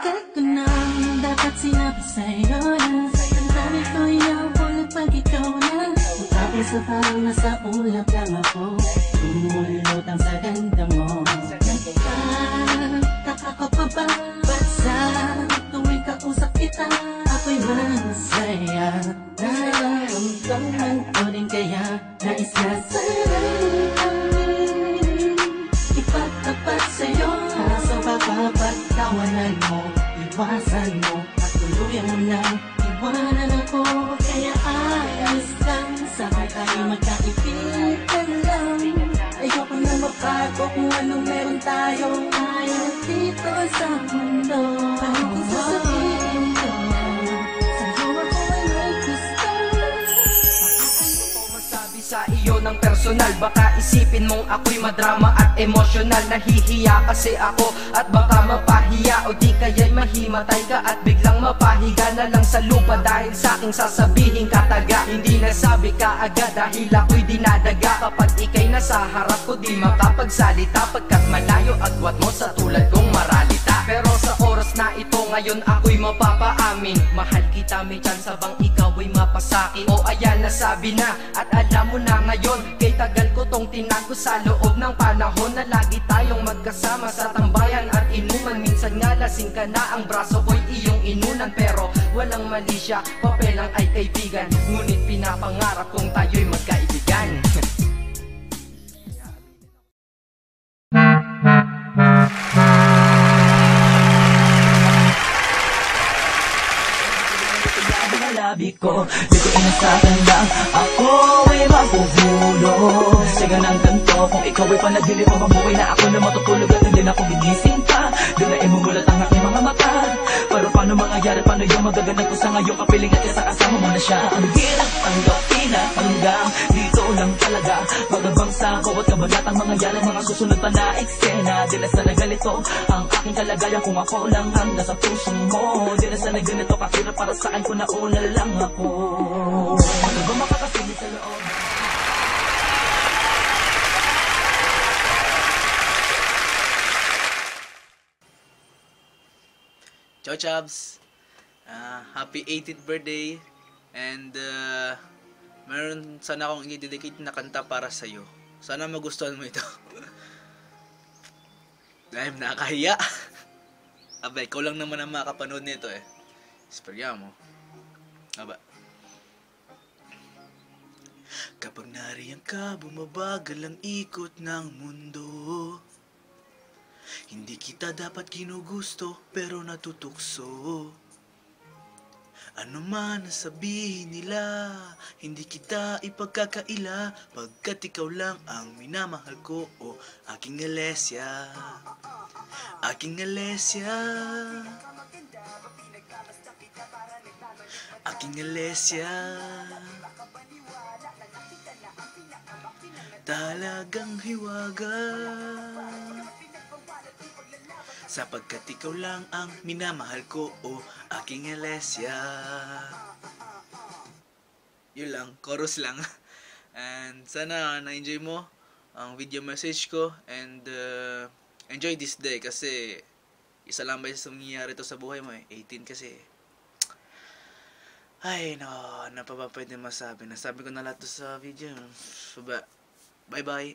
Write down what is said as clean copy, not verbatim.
Tagal ko nang dapat sinabi sa'yo na ang dami ko iyaw pag ikaw na. Tapos na parang nasa ulap lang ako, umulutang sa ganda mo. Taka ko pa ba? Ba't sa tuwing kausap kita ako'y masaya? Nararamdaman ko din kaya nais na sana'y ipagtapat sa'yo. Kaso baka pagtawanan mo, iwasan mo at tuluyan mo na iwanan ako. Kaya ayos lang, saka tayo magkaibigan lang. Ayoko na mapago kung anong meron tayo ayaw dito sa mundo. Paano kung sasabihin ko sa'yo ako ay may gusto? Ano masabi sa iyo ng personal? Baka isipin mong ako'y madrama at emosyonal. Nahihiya kasi ako at baka mapahiya, o di kaya'y mahimatay ka at biglang mapahiga na lang sa lupa dahil sa aking sasabihin kataga. Hindi nasabi ka agad dahil ako'y dinadaga. Kapag ika'y nasa harap ko di makapagsalita, pagkat malayo agwat mo sa tulad kong maralita. Pero sa oras na ito ngayon ako'y mapapaamin, mahal kita, may chance bang ikaw ay mapasakin? O ayan, nasabi na at alam mo na ngayon. Kay tagal ko tong tinago sa loob ng panahon na lagi tayong magkasama sa tambayan at inuman. Minsan nga lasing ka na, ang braso ko'y iyong inunan. Pero walang mali siya, papel lang ay kaibigan. Ngunit pinapangarap kong tayo'y magkaibigan. Labi ko, di ko inasahan lang ako ay mapuhulog sa ganang ganto. Kung ikaw ay panaginip o mabuhay na ako na matutulog at hindi na ako gigising pa, di na imumulat ang aking mga mata. Pero paano mangyayari, paano yung magaganap ko sa ngayong kapiling at isa kasama mo na siya? Ang hirap tanggapin na hanggang dito lang talaga. Pagabang sa bawat kabanatang mangyayari, mga susunod pa na eksena. Di na sana ganito ang aking kalagayan kung ako lang ang nasa puso mo. Di na sana ganito kahirap para sa akin kung nauna lang ako. Ano ba makakapilit sa loob? Ciao Chabs! Happy 18th birthday! And meron sana akong i-dedicate na kanta para sa'yo. Sana magustuhan mo ito. Dahil nakakahiya. Abay, ikaw lang naman ang makapanood nito eh. Esperya mo. Aba. Kapag nariyan ka, bumabagal ang ikot ng mundo. Hindi kita dapat ginugusto, pero natutukso. Ano man sabihin nila, hindi kita ipagkakaila, pagkat ikaw lang ang minamahal ko, o aking Alessia. Aking Alessia. Aking Alessia. Talagang hiwaga, sapagkat ikaw lang ang minamahal ko, o aking Alessia. Yun lang, chorus lang. And sana na-enjoy mo ang video message ko. And enjoy this day, kasi isa lang ba yung nangyayari to sa buhay mo eh. 18 kasi. Ay no, ano pa ba pwede masabi? Nasabi ko na lahat to sa video. So, bye bye.